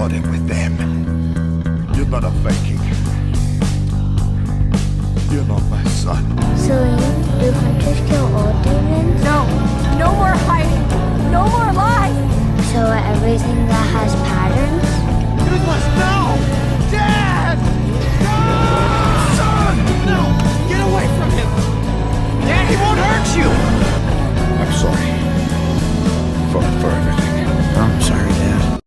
recording with them. You're not a faking. You're not my son. So you can just kill all demons? No, no more hiding.